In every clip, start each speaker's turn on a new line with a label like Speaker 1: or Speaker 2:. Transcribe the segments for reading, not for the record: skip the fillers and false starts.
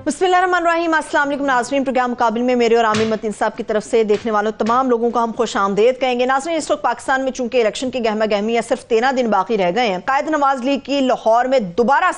Speaker 1: बिस्मिल्लाहिर्रहमानिर्रहीम। अस्सलाम वालेकुम नाज़रीन, प्रोग्राम मुकाबिल में मेरे और आमिर मतीन साहब की तरफ से देखने वालों तमाम लोगों को हम खुश आमदेद कहेंगे। नाज़रीन, इस वक्त पाकिस्तान में चूंकि इलेक्शन की गहमा गहमी है, सिर्फ 13 दिन बाकी रह गए हैं। कायद नवाज लीग की लाहौर में दोबारा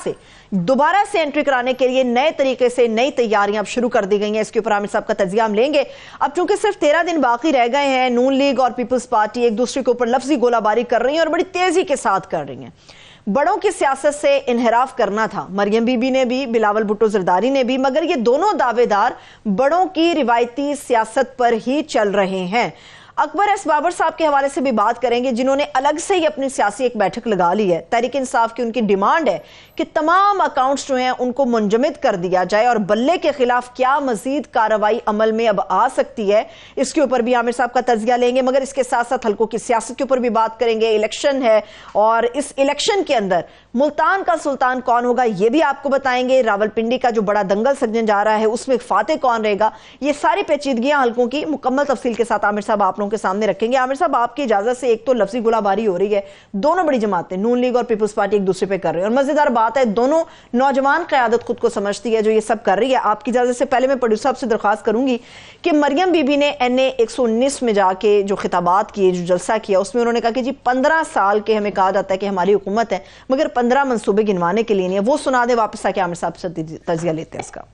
Speaker 1: से एंट्री कराने के लिए नए तरीके से नई तैयारियां अब शुरू कर दी गई हैं। इसके ऊपर आमिर साहब का तजिया हम लेंगे। अब चूंकि सिर्फ 13 दिन बाकी रह गए हैं, नून लीग और पीपल्स पार्टी एक दूसरे के ऊपर लफ्जी गोलाबारी कर रही है और बड़ी तेजी के साथ कर रही है। बड़ों की सियासत से इनहराफ करना था मरियम बीबी ने भी, बिलावल भुट्टो जरदारी ने भी, मगर ये दोनों दावेदार बड़ों की रिवायती सियासत पर ही चल रहे हैं। अकबर एस बाबर साहब के हवाले से भी बात करेंगे, जिन्होंने अलग से ही अपनी सियासी एक बैठक लगा ली है। तहरीक इंसाफ की उनकी डिमांड है कि तमाम अकाउंट्स जो हैं उनको मुंजमद कर दिया जाए और बल्ले के खिलाफ क्या मजीद कार्रवाई अमल में अब आ सकती है, इसके ऊपर भी आमिर साहब का तजिया लेंगे। मगर इसके साथ साथ हल्कों की सियासत के ऊपर भी बात करेंगे। इलेक्शन है और इस इलेक्शन के अंदर मुल्तान का सुल्तान कौन होगा ये भी आपको बताएंगे। रावलपिंडी का जो बड़ा दंगल सजने जा रहा है उसमें फातेह कौन रहेगा, ये सारी पेचीदगियां हल्कों की मुकम्मल तफसील के साथ आमिर साहब आप लोगों के सामने रखेंगे। आमिर साहब, आपकी इजाजत से, एक तो लफ्जी गोलाबारी हो रही है, दोनों बड़ी जमातें नून लीग और पीपल्स पार्टी एक दूसरे पे कर रहे हैं और मजेदार बात है दोनों नौजवान क़यादत खुद को समझती है जो ये सब कर रही है। आपकी इजाजत से पहले मैं प्रोड्यूसर साहब से दरख्वास्त करूंगी कि मरियम बीबी ने NA 119 में जाके जो खिताबात किए, जो जलसा किया, उसमें उन्होंने कहा कि जी 15 साल के हमें कहा जाता है कि हमारी हुकूमत है मगर 15 मनसूबे गिनवाने के लिए नहीं है। वो सुना दे वापस आके आमिर साहब से तजिया लेते हैं इसका।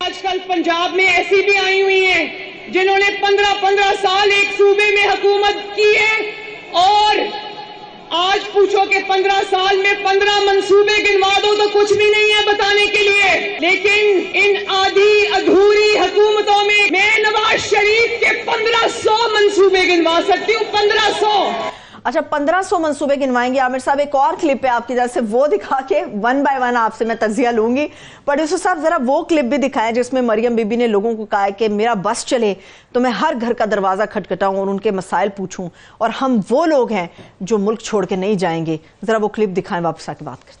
Speaker 2: आजकल पंजाब में ऐसी भी आई हुई हैं जिन्होंने 15-15 साल एक सूबे में हुकूमत की है और आज पूछो कि 15 साल में 15 मंसूबे गिनवा दो तो कुछ भी नहीं है बताने के लिए। लेकिन इन आधी अधूरी हुकूमतों में मैं नवाज शरीफ के 1500 मंसूबे गिनवा सकती हूँ। 1500।
Speaker 1: अच्छा, 1500 मंसूबे गिनवाएंगे। आमिर साहब, एक और क्लिप है आपकी तरफ से, वो दिखा के 1 बाय 1 आपसे मैं तजिया लूंगी। प्रोड्यूसर साहब, जरा वो क्लिप भी दिखाएं जिसमें मरियम बीबी ने लोगों को कहा है कि मेरा बस चले तो मैं हर घर का दरवाजा खटखटाऊं और उनके मसाइल पूछूं और हम वो लोग हैं जो मुल्क छोड़ के नहीं जाएंगे। जरा वो क्लिप दिखाएं, वापस आके बात करते हैं।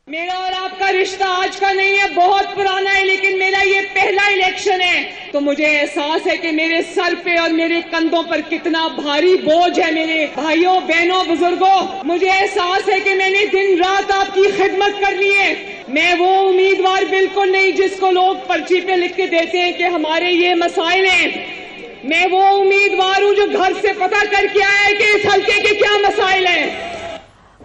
Speaker 2: मेरा और आपका रिश्ता आज का नहीं है, बहुत पुराना है, लेकिन मेरा ये पहला इलेक्शन है तो मुझे एहसास है कि मेरे सर पे और मेरे कंधों पर कितना भारी बोझ है। मेरे भाइयों बहनों बुजुर्गों, मुझे एहसास है कि मैंने दिन रात आपकी खिदमत कर ली है। मैं वो उम्मीदवार बिल्कुल नहीं जिसको लोग पर्ची पे लिख के देते हैं कि हमारे ये मसाइल हैं। मैं वो उम्मीदवार हूँ जो घर से पता करके आया है कि इस हल्के के क्या मसाइल हैं।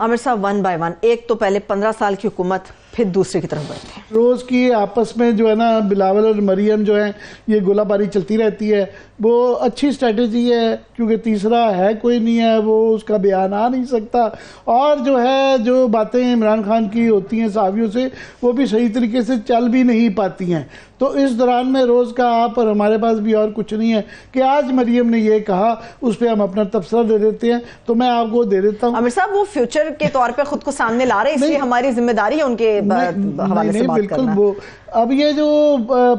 Speaker 1: आमिर साहब, 1 बाय 1, एक तो पहले 15 साल की हुकूमत, फिर दूसरे की तरफ बढ़ते हैं।
Speaker 3: रोज़ की आपस में जो है ना बिलावल और मरियम जो है ये गोलाबारी चलती रहती है। वो अच्छी स्ट्रेटजी है क्योंकि तीसरा है कोई नहीं है, वो उसका बयान आ नहीं सकता। और जो है जो बातें इमरान खान की होती हैं सहाफ़ियों से, वो भी सही तरीके से चल भी नहीं पाती हैं। तो इस दौरान में रोज़ का आप और हमारे पास भी और कुछ नहीं है कि आज मरियम ने ये कहा, उस पर हम अपना तबसरा दे देते हैं। तो मैं आपको दे देता हूँ।
Speaker 1: आमिर साहब, वो फ्यूचर के तौर पे खुद को सामने ला रहे हैं, इसलिए हमारी जिम्मेदारी है उनके हवाले से बात
Speaker 3: बिल्कुल
Speaker 1: करना।
Speaker 3: वो अब ये जो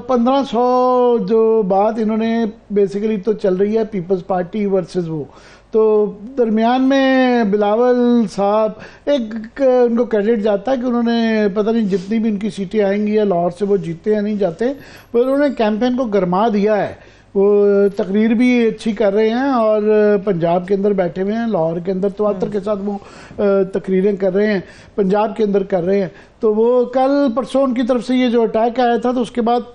Speaker 3: 1500 जो बात इन्होंने बेसिकली तो चल रही है पीपल्स पार्टी वर्सेस वो, तो दरमियान में बिलावल साहब एक उनको क्रेडिट जाता है कि उन्होंने पता नहीं जितनी भी उनकी सीटें आएंगी या लाहौर से वो जीते या नहीं जाते, पर उन्होंने कैंपेन को गरमा दिया है। वो तकरीर भी अच्छी कर रहे हैं और पंजाब के अंदर बैठे हुए हैं, लाहौर के अंदर तवातर के साथ वो तकरीरें कर रहे हैं, पंजाब के अंदर कर रहे हैं। तो वो कल परसों उनकी तरफ से ये जो अटैक आया था, तो उसके बाद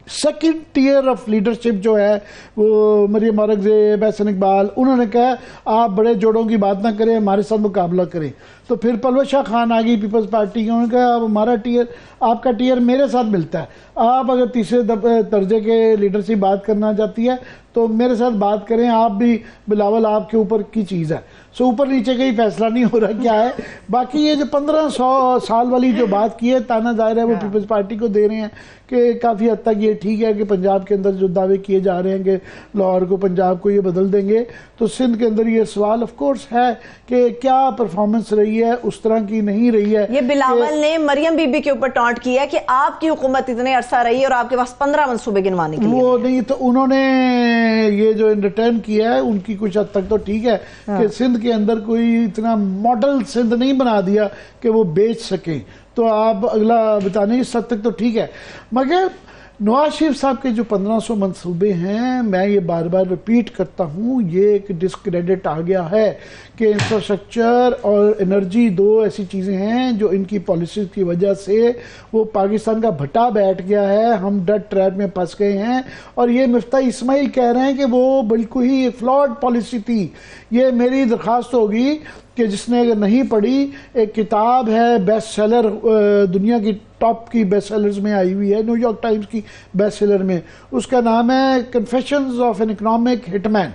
Speaker 3: सेकंड टियर ऑफ लीडरशिप जो है वो मरियम औरंगजेब, एहसन इकबाल, उन्होंने कहा आप बड़े जोड़ों की बात ना करें, हमारे साथ मुकाबला करें। तो फिर परवेज शाह खान आ गई पीपल्स पार्टी की, उन्होंने कहा अब हमारा टियर, आपका टियर मेरे साथ मिलता है, आप अगर तीसरे दर्जे के लीडर से बात करना चाहती है तो मेरे साथ बात करें, आप भी बिलावल आपके ऊपर की चीज़ है। सो ऊपर नीचे का ही फैसला नहीं हो रहा क्या है। बाकी ये जो 1500 साल वाली जो बात की है, ताना जाहिर है वो पीपल्स पार्टी को दे रहे हैं कि काफ़ी हद तक ये ठीक है कि पंजाब के अंदर जो दावे किए जा रहे हैं कि लाहौर को पंजाब को ये बदल देंगे, तो सिंध के अंदर ये सवाल ऑफ कोर्स है कि क्या परफॉर्मेंस रही है, उस तरह की नहीं रही है।
Speaker 1: ये बिलावल ने मरियम बीबी के ऊपर टॉन्ट किया कि आपकी हुकूमत इतने अरसा रही और आपके पास 15 मंसूबे गिनवाने के लिए
Speaker 3: वो नहीं, तो उन्होंने ये जो रिटर्न किया है उनकी कुछ हद तक तो ठीक है कि सिंध के अंदर कोई इतना मॉडल सिंध नहीं बना दिया कि वो बेच सकें, तो आप अगला बताने इस हद तक तो ठीक है। मगर नवाज शरीफ साहब के जो 1500 मंसूबे हैं, मैं ये बार बार रिपीट करता हूँ, ये एक डिस्क्रेडिट आ गया है कि इंफ्रास्ट्रक्चर और एनर्जी दो ऐसी चीज़ें हैं जो इनकी पॉलिसीज़ की वजह से वो पाकिस्तान का भट्टा बैठ गया है, हम डेड ट्रैप में फंस गए हैं। और ये मुफ्ती इस्माइल कह रहे हैं कि वो बिल्कुल ही फ्लॉड पॉलिसी थी। ये मेरी दरख्वास्त होगी कि जिसने अगर नहीं पढ़ी, एक किताब है बेस्ट सेलर, दुनिया की टॉप की बेस्ट सेलर्स में आई हुई है, न्यूयॉर्क टाइम्स की बेस्ट सेलर में, उसका नाम है confessions of an economic hitman,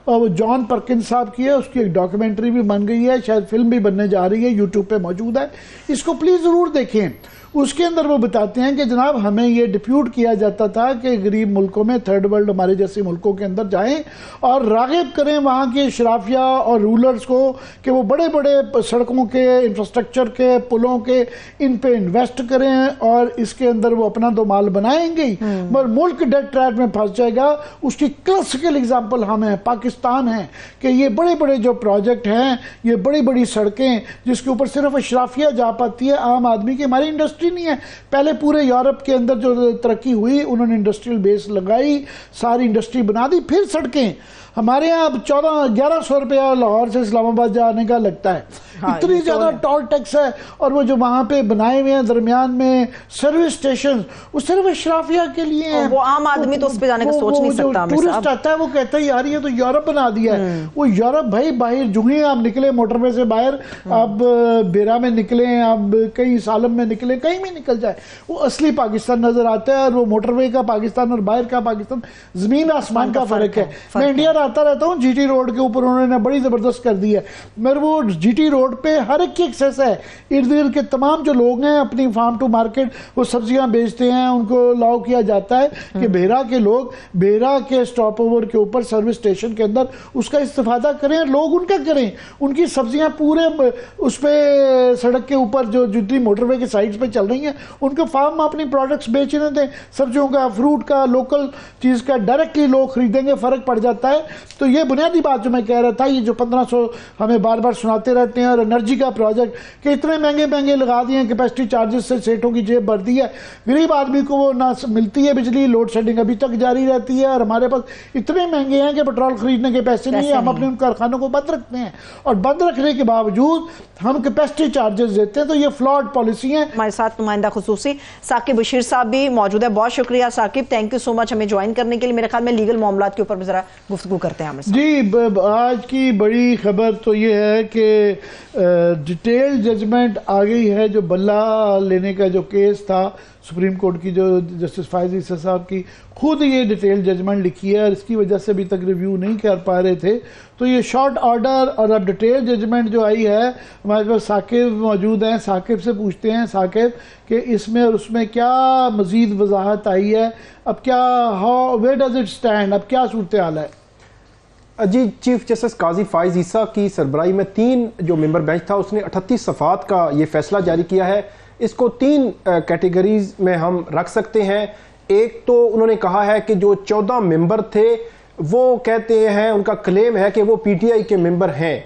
Speaker 3: और वो जॉन परकिंस साहब की है। उसकी एक डॉक्यूमेंट्री भी बन गई है, शायद फिल्म भी बनने जा रही है, यूट्यूब पे मौजूद है, इसको प्लीज़ ज़रूर देखें। उसके अंदर वो बताते हैं कि जनाब हमें ये डिप्यूट किया जाता था कि गरीब मुल्कों में, थर्ड वर्ल्ड हमारे जैसे मुल्कों के अंदर जाएं और राग़िब करें वहाँ के शराफिया और रूलर्स को कि वो बड़े बड़े सड़कों के, इंफ्रास्ट्रक्चर के, पुलों के, इन पे इन्वेस्ट करें और इसके अंदर वो अपना तो माल बनाएंगे ही, मगर मुल्क डेड ट्रैप में फंस जाएगा। उसकी क्लासिकल एग्जाम्पल हम हैं, पाकिस्तान है, कि ये बड़े बड़े जो प्रोजेक्ट हैं, ये बड़ी बड़ी सड़कें जिसके ऊपर सिर्फ शराफिया जा पाती है, आम आदमी की हमारी इंडस्ट्री नहीं है। पहले पूरे यूरोप के अंदर जो तरक्की हुई, उन्होंने इंडस्ट्रियल बेस लगाई, सारी इंडस्ट्री बना दी, फिर सड़कें। हमारे यहाँ अब 1100 रुपया लाहौर से इस्लामाबाद जाने का लगता है। हाँ, इतनी ज़्यादा टोल टैक्स है। और वो जो वहाँ पे बनाए हुए हैं दरमियान में सर्विस स्टेशन, वो सिर्फ शराफिया के लिए हैं।
Speaker 1: वो आम आदमी तो उस पे जाने का सोच नहीं सकता।
Speaker 3: टूरिस्ट आता है वो कहता है यार ये तो यूरोप बना दिया है। वो यूरोप भाई, बाहर जो ही आप निकले मोटरवे से बाहर, आप बेरा में निकले, आप कहीं सालम में निकले, कहीं भी निकल जाए, वो असली पाकिस्तान नजर आता है। और वो मोटरवे का पाकिस्तान और बाहर का पाकिस्तान जमीन आसमान का फर्क है। मैं इंडिया आता रहता हूँ, जीटी रोड के ऊपर उन्होंने बड़ी जबरदस्त कर दी है, मगर वो जीटी रोड पे हर एक की एक्सेस है। इर्द गिर्द के तमाम जो लोग हैं अपनी फार्म टू मार्केट वो सब्जियां बेचते हैं, उनको अलाउ किया जाता है कि बेरा के लोग बेरा के स्टॉप ओवर के ऊपर सर्विस स्टेशन के अंदर उसका इस्तेफादा करें, लोग उनका करें। उनकी सब्जियां पूरे उस पर सड़क के ऊपर जो जितनी मोटरवे के साइड्स पे चल रही हैं, उनके फार्म में अपनी प्रोडक्ट्स बेचने दें, सब्जियों का, फ्रूट का, लोकल चीज़ का, डायरेक्टली लोग खरीदेंगे, फ़र्क पड़ जाता है। तो ये बुनियादी बात जो मैं कह रहा था, ये जो 1500 हमें बार बार सुनाते रहते हैं, और एनर्जी का प्रोजेक्ट कि इतने महंगे महंगे लगा दिए हैं, कैपेसिटी चार्जेस से सेठों की जेब भर दी है, गरीब आदमी को वो ना मिलती है बिजली, लोड शेडिंग अभी तक जारी रहती है, और हमारे पास इतने महंगे हैं कि पेट्रोल खरीदने के पैसे नहीं है। हम अपने उन कारखानों को बंद रखते हैं, और बंद रखने के बावजूद हम कैपेसिटी चार्जेस देते हैं। तो ये फ्लॉड पॉलिसी है।
Speaker 1: हमारे साथ नुमाइंदा खुसूसी साकिब बशीर साहब भी मौजूद है। बहुत शुक्रिया Saqib, thank you so much हमें ज्वाइन करने के लिए। मेरे ख्याल में लीगल मामलात के ऊपर भी जरा गुफ्तगू करते हैं
Speaker 3: जी। आज की बड़ी खबर तो ये है कि डिटेल जजमेंट आ गई है। जो बल्ला लेने का जो केस था सुप्रीम कोर्ट की, जो जस्टिस फायज ईसा साहब की खुद ये डिटेल जजमेंट लिखी है, और इसकी वजह से अभी तक रिव्यू नहीं कर पा रहे थे। तो ये शॉर्ट ऑर्डर और अब डिटेल जजमेंट जो आई है, हमारे पास साकिब मौजूद हैं, साकिब से पूछते हैं साकिब कि इसमें और उसमें क्या मज़ीद वजाहत आई है, अब क्या, how where does it stand, अब क्या सूरत हाल है?
Speaker 4: जी, चीफ जस्टिस काजी फायज ईसा की सरबराही में 3 जो मेंबर बेंच था, उसने 38 सफ़ात का ये फैसला जारी किया है। इसको 3 कैटेगरीज में हम रख सकते हैं। एक तो उन्होंने कहा है कि जो 14 मेंबर थे वो कहते हैं, उनका क्लेम है कि वो पीटीआई के मेंबर हैं।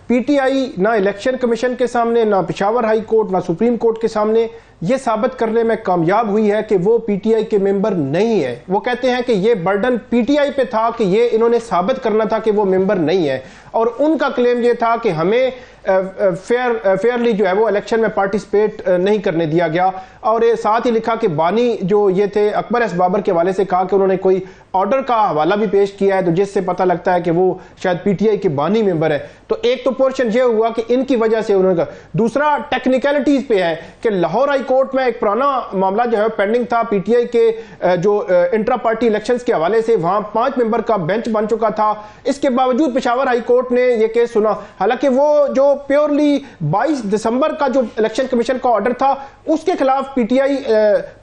Speaker 4: पीटीआई ना इलेक्शन कमीशन के सामने, ना पेशावर हाई कोर्ट, ना सुप्रीम कोर्ट के सामने ये साबित करने में कामयाब हुई है कि वो पीटीआई के मेंबर नहीं है। वो कहते हैं कि ये बर्डन पीटीआई पे था कि ये इन्होंने साबित करना था कि वो मेंबर नहीं है, और उनका क्लेम ये था कि हमें फेयरली जो है वो इलेक्शन में पार्टिसिपेट नहीं करने दिया गया। और ये साथ ही लिखा कि बानी जो ये थे अकबर एस बाबर के हवाले से कहा कि उन्होंने कोई ऑर्डर का हवाला भी पेश किया है, तो जिससे पता लगता है कि वो शायद पीटीआई के बानी मेंबर है। तो एक तो पोर्शन ये हुआ कि इनकी वजह से उन्होंने कहा। दूसरा टेक्निकलिटीज पे है कि लाहौर हाई कोर्ट में एक पुराना मामला जो है पेंडिंग था पीटीआई के जो इंट्रा पार्टी इलेक्शंस के हवाले से, वहां 5 मेंबर का बेंच बन चुका था। इसके बावजूद पेशावर हाई कोर्ट ने यह केस सुना, हालांकि वो जो प्योरली 22 दिसंबर का जो इलेक्शन कमीशन का ऑर्डर था उसके खिलाफ पीटीआई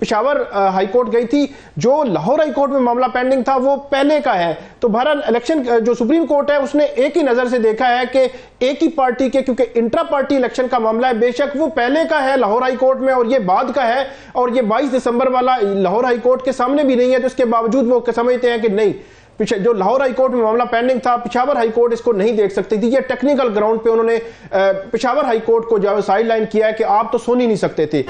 Speaker 4: पेशावर हाई कोर्ट गई थी। जो लाहौर हाई कोर्ट में मामला पेंडिंग था वो पहले का है। तो बहरहाल इलेक्शन जो सुप्रीम कोर्ट है उसने एक ही नजर से देखा है कि एक ही पार्टी के, क्योंकि इंट्रा पार्टी इलेक्शन का मामला है, बेशक वो पहले का है लाहौर हाई कोर्ट में और ये बाद का है, और ये 22 दिसंबर वाला लाहौर हाई कोर्ट के सामने भी नहीं है, तो इसके बावजूद वो समझते हैं कि नहीं, जो लाहौर हाई कोर्ट में मामला पेंडिंग था पेशावर हाई कोर्ट इसको नहीं देख सकती थी। ये टेक्निकल ग्राउंड पे उन्होंने पेशावर हाई कोर्ट को जो साइड लाइन किया है कि आप तो सुन ही नहीं सकते थे।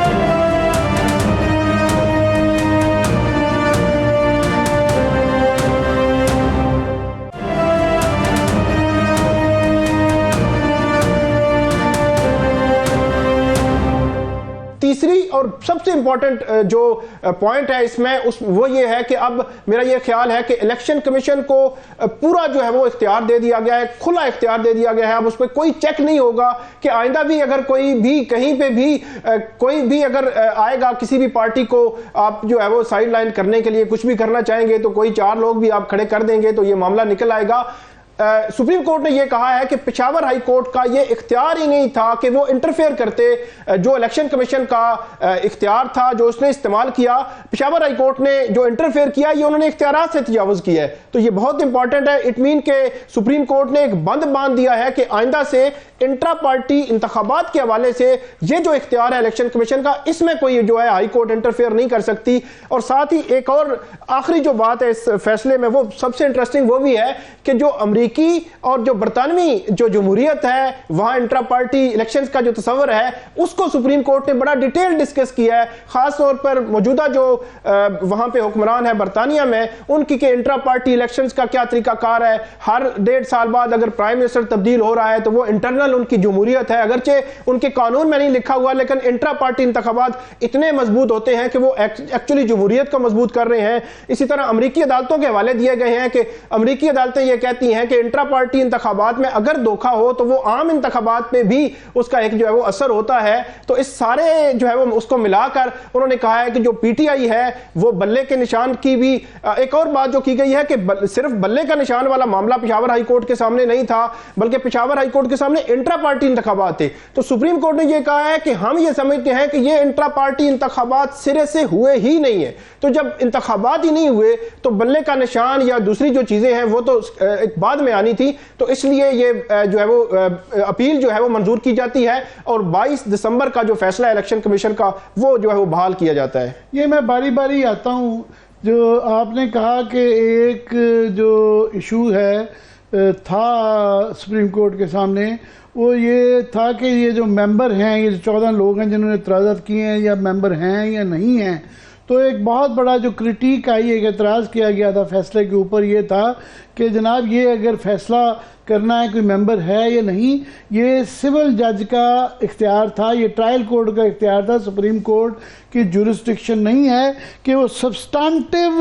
Speaker 4: इंपॉर्टेंट जो पॉइंट है इसमें वो ये है कि अब मेरा ये ख्याल है कि इलेक्शन कमीशन को पूरा जो है वो इख्तियार दे दिया गया है, खुला इख्तियार दे दिया गया है। अब उस पर कोई चेक नहीं होगा कि आइंदा भी अगर कोई भी कहीं पे भी कोई भी अगर आएगा किसी भी पार्टी को आप जो है वो साइड लाइन करने के लिए कुछ भी करना चाहेंगे तो कोई 4 लोग भी आप खड़े कर देंगे तो ये मामला निकल आएगा। सुप्रीम कोर्ट ने यह कहा है कि पेशावर हाई कोर्ट का यह इख्तियार ही नहीं था कि वो इंटरफेयर करते। जो इलेक्शन कमीशन का इख्तियार था जो उसने इस्तेमाल किया, पेशावर हाई कोर्ट ने जो इंटरफेयर किया ये उन्होंने इख्तियारात से तजावुज किया है। तो ये बहुत इंपॉर्टेंट है। इट मीन के सुप्रीम कोर्ट ने एक बंद बांध दिया है कि आइंदा से इंट्रा पार्टी इंतखाबात के हवाले से ये जो इख्तियार है इलेक्शन कमीशन का, इसमें कोई जो है हाई कोर्ट इंटरफेयर नहीं कर सकती। और साथ ही एक और आखिरी जो बात है इस फैसले में, वो सबसे इंटरेस्टिंग वो भी है कि जो अमरीकी और जो बरतानवी जो जमहूरियत है वहां इंट्रा पार्टी इलेक्शंस का जो तस्वर है उसको सुप्रीम कोर्ट ने बड़ा डिटेल डिस्कस किया है। खास तौर पर मौजूदा जो वहां पे हुक्मरान है बरतानिया में, उनकी के इंट्रा पार्टी इलेक्शंस का क्या तरीकाकार है। हर 1.5 साल बाद अगर प्राइम मिनिस्टर तब्दील हो रहा है तो वो इंटरनल उनकी जमहूरियत है, अगरचे उनके कानून में नहीं लिखा हुआ, लेकिन इंट्रा पार्टी इंतखाबात इतने मजबूत होते हैं कि वो एक्चुअली जमहूरियत को मजबूत कर रहे हैं। इसी तरह अमरीकी अदालतों के हवाले दिए गए हैं कि अमरीकी अदालतें ये कहती हैं कि इंट्रा पार्टी इंतखाबात में अगर धोखा हो तो वो आम इंतखाबात में भी उसका एक जो है वो असर होता है। तो इस सारे जो है वो उसको मिलाकर उन्होंने कहा है कि जो पीटीआई है वो बल्ले के निशान की भी एक और बात जो की गई है कि सिर्फ बल्ले का निशान वाला मामला पेशावर हाई कोर्ट के सामने नहीं था, बल्कि पेशावर हाई कोर्ट के सामने इंट्रा पार्टी इंतखाबात थे। तो सुप्रीम कोर्ट ने यह कहा है कि हम ये समझते हैं कि ये इंट्रा पार्टी इंतखाबात सिरे से हुए ही नहीं है। तो जब इंतखाबात ही नहीं हुए तो बल्ले का निशान या दूसरी जो चीजें हैं वो तो एक बाद में आनी थी। तो इसलिए ये जो है वो अपील जो है वो मंजूर की जाती है और 22 दिसंबर का जो फैसला इलेक्शन कमीशन का वो जो है वो बहाल किया जाता है।
Speaker 3: ये मैं बारी बारी आता हूं। जो आपने कहा कि एक जो इशू है था सुप्रीम कोर्ट के सामने, वो ये था कि ये जो मेंबर हैं, ये 14 लोग हैं जिन्होंने इतराज़ात किए हैं, या मेंबर हैं या नहीं हैं। तो एक बहुत बड़ा जो क्रिटिक आई, एक एतराज़ किया गया था फैसले के ऊपर, ये था कि जनाब ये अगर फैसला करना है कोई मेंबर है या नहीं, ये सिविल जज का इख्तियार था, ये ट्रायल कोर्ट का इख्तियार था। सुप्रीम कोर्ट की जुरिस्डिक्शन नहीं है कि वो सब्सटेंटिव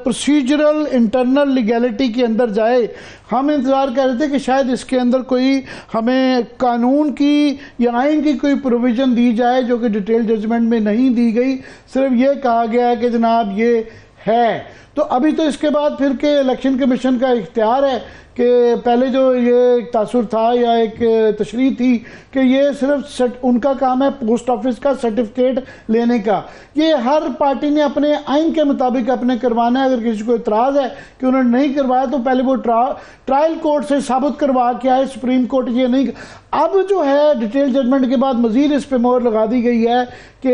Speaker 3: प्रोसीजरल इंटरनल लीगैलिटी के अंदर जाए। हम इंतज़ार कर रहे थे कि शायद इसके अंदर कोई हमें कानून की या आइन की कोई प्रोविज़न दी जाए, जो कि डिटेल जजमेंट में नहीं दी गई। सिर्फ ये कहा गया है कि जनाब ये है। तो अभी तो इसके बाद फिर के इलेक्शन कमीशन का इख्तियार है कि पहले जो ये एक तासुर था या एक तशरीह थी कि ये सिर्फ उनका काम है पोस्ट ऑफिस का सर्टिफिकेट लेने का। ये हर पार्टी ने अपने आइन के मुताबिक अपने करवाना है। अगर किसी को इतराज़ है कि उन्होंने नहीं करवाया तो पहले वो ट्रायल कोर्ट से साबित करवा के आए। सुप्रीम कोर्ट ये नहीं। अब जो है डिटेल जजमेंट के बाद मज़ीद इस पर मोहर लगा दी गई है कि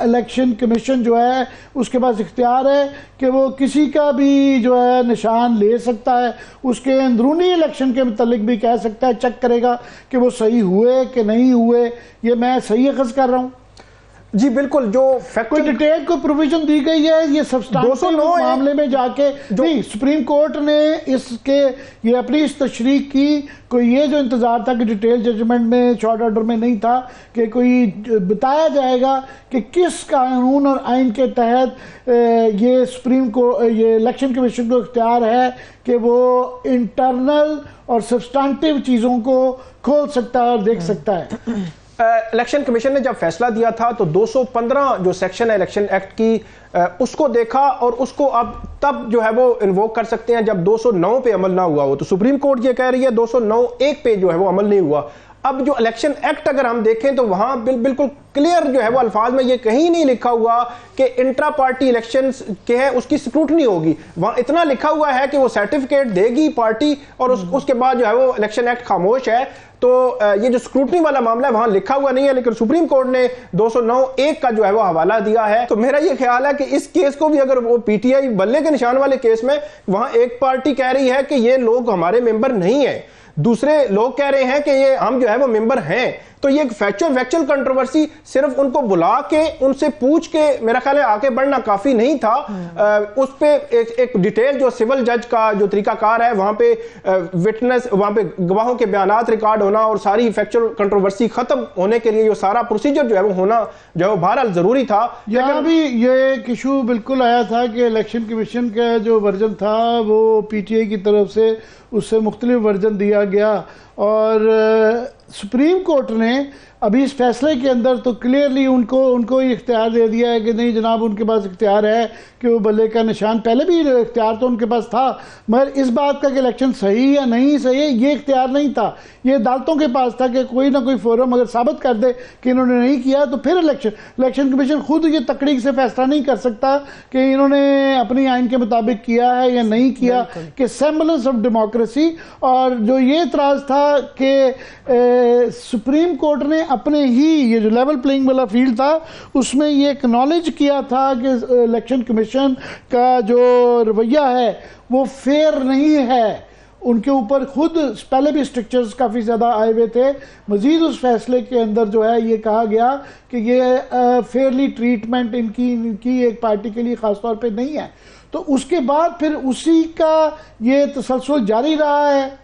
Speaker 3: इलेक्शन कमीशन जो है उसके पास इख्तियार है कि वो किसी का भी जो है निशान ले सकता है, उसके अंदरूनी इलेक्शन के मुतालिक भी कह सकता है, चेक करेगा कि वो सही हुए कि नहीं हुए। ये मैं सही अखज़ कर रहा हूँ?
Speaker 4: जी बिल्कुल। जो
Speaker 3: कोई डिटेल को प्रोविजन दी गई है ये सब्सटेंटिव मामले में जाके नहीं। सुप्रीम कोर्ट ने इसके ये अपनी इस तशरीह की, कोई ये जो इंतजार था कि डिटेल जजमेंट में शॉर्ट ऑर्डर में नहीं था कि कोई बताया जाएगा कि किस कानून और आइन के तहत ये सुप्रीम को ये इलेक्शन कमीशन को इख्तियार है कि वो इंटरनल और सब्सटेंटिव चीज़ों को खोल सकता है और देख सकता है।
Speaker 4: इलेक्शन कमीशन ने जब फैसला दिया था तो 215 जो सेक्शन है इलेक्शन एक्ट की उसको देखा और उसको अब तब जो है वो इन्वोक कर सकते हैं जब 209 पे अमल ना हुआ हो। तो सुप्रीम कोर्ट ये कह रही है 209(1) पे जो है वो अमल नहीं हुआ। अब जो इलेक्शन एक्ट अगर हम देखें तो वहां बिल्कुल क्लियर जो है वो अल्फाज में ये कहीं नहीं लिखा हुआ कि इंट्रा पार्टी इलेक्शंस के है उसकी स्क्रूटनी होगी। वहां इतना लिखा हुआ है कि वो सर्टिफिकेट देगी पार्टी और उसके बाद जो है वो इलेक्शन एक्ट खामोश है। तो ये जो स्क्रूटनी वाला मामला है वहां लिखा हुआ नहीं है, लेकिन सुप्रीम कोर्ट ने 209(1) का जो है वो हवाला दिया है। तो मेरा ये ख्याल है कि इस केस को भी अगर वो पीटीआई बल्ले के निशान वाले केस में वहां एक पार्टी कह रही है कि ये लोग हमारे मेंबर नहीं है, दूसरे लोग कह रहे हैं कि ये हम जो है वो मेंबर हैं। तो ये एक फैक्चुअल कंट्रोवर्सी सिर्फ उनको बुला के उनसे पूछ के मेरा ख्याल है आगे बढ़ना काफी नहीं था। उस पे एक डिटेल जो सिविल जज का जो तरीकाकार है, वहां पे विटनेस, वहां पे गवाहों के बयानात रिकॉर्ड होना और सारी फैक्चुअल कंट्रोवर्सी खत्म होने के लिए जो सारा प्रोसीजर जो है वो होना जो है वो बहरहाल जरूरी था।
Speaker 3: यहाँ भी ये इशू बिल्कुल आया था कि इलेक्शन कमीशन का जो वर्जन था वो पीटीआई की तरफ से उससे मुख्तलिफ वर्जन दिया गया और सुप्रीम कोर्ट ने अभी इस फैसले के अंदर तो क्लियरली उनको ही इख्तियार दे दिया है कि नहीं जनाब, उनके पास इख्तियार है कि वो बल्ले का निशान, पहले भी इख्तियार तो उनके पास था, मगर इस बात का कि इलेक्शन सही या नहीं सही है ये इख्तियार नहीं था। ये अदालतों के पास था कि कोई ना कोई फोरम अगर साबित कर दे कि इन्होंने नहीं किया तो फिर इलेक्शन कमीशन खुद ये तकड़ीक से फैसला नहीं कर सकता कि इन्होंने अपनी आइन के मुताबिक किया है या नहीं किया, कि सेम्बलेंस ऑफ डेमोक्रेसी। और जो ये इतराज़ था कि सुप्रीम कोर्ट ने अपने ही ये जो लेवल प्लेइंग वाला फील्ड था उसमें ये एक्नॉलेज किया था कि इलेक्शन कमीशन का जो रवैया है वो फेयर नहीं है। उनके ऊपर खुद पहले भी स्ट्रिक्चर्स काफ़ी ज़्यादा आए हुए थे। मज़ीद उस फैसले के अंदर जो है ये कहा गया कि ये फेयरली ट्रीटमेंट इनकी एक पार्टी के लिए ख़ास तौर पे नहीं है। तो उसके बाद फिर उसी का ये तसलसल जारी रहा है।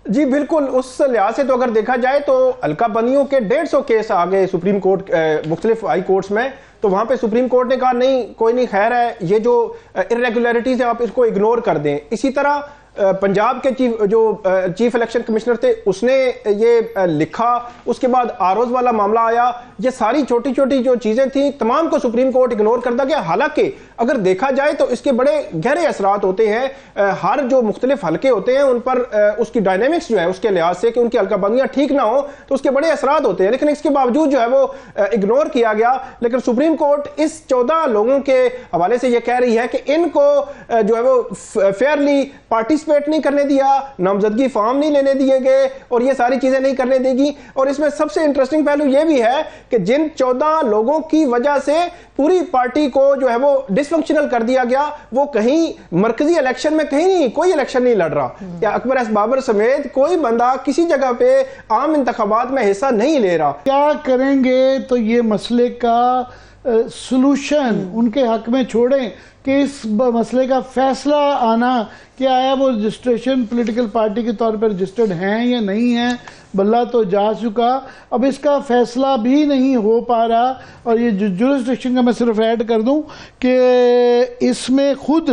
Speaker 4: जी बिल्कुल, उस लिहाज से तो अगर देखा जाए तो अलका बनियों के 150 केस आ गए सुप्रीम कोर्ट मुख्तलिफ हाई कोर्ट्स में, तो वहां पे सुप्रीम कोर्ट ने कहा नहीं कोई नहीं, खैर है, ये जो इरेगुलरिटीज है आप इसको इग्नोर कर दें। इसी तरह पंजाब के चीफ इलेक्शन कमिश्नर थे, उसने ये लिखा, उसके बाद आरोज वाला मामला आया, ये सारी छोटी छोटी जो चीजें थी तमाम को सुप्रीम कोर्ट इग्नोर कर दिया गया। हालांकि अगर देखा जाए तो इसके बड़े गहरे असरात होते हैं, हर जो मुख्तलिफ हल्के होते हैं उन पर उसकी डायनेमिक्स जो है उसके लिहाज से कि उनकी हल्काबंदियां ठीक ना हो तो उसके बड़े असरात होते हैं, लेकिन इसके बावजूद जो है वो इग्नोर किया गया। लेकिन सुप्रीम कोर्ट इस 14 लोगों के हवाले से यह कह रही है कि इनको जो है वो फेयरली पार्टिसिपेट नहीं करने दिया, नामजदगी फॉर्म नहीं लेने दिए गए और ये सारी चीजें नहीं करने देगी। और इसमें सबसे इंटरेस्टिंग पहलू यह भी है कि जिन 14 लोगों की वजह से पूरी पार्टी को जो है वो डिसफंक्शनल कर दिया गया, वो कहीं मरकजी इलेक्शन में कहीं नहीं, कोई इलेक्शन नहीं लड़ रहा, या अकबर एस बाबर समेत कोई बंदा किसी जगह पे आम इंतखाबात में हिस्सा नहीं ले रहा। क्या
Speaker 3: करेंगे तो ये मसले का सलूशन उनके हक में छोड़ें कि इस मसले का फैसला आना क्या है, वो रजिस्ट्रेशन पॉलिटिकल पार्टी के तौर पर रजिस्टर्ड हैं या नहीं हैं, बल्ला तो जा चुका, अब इसका फैसला भी नहीं हो पा रहा। और ये जुरिस्डिक्शन का मैं सिर्फ ऐड कर दूं कि इसमें खुद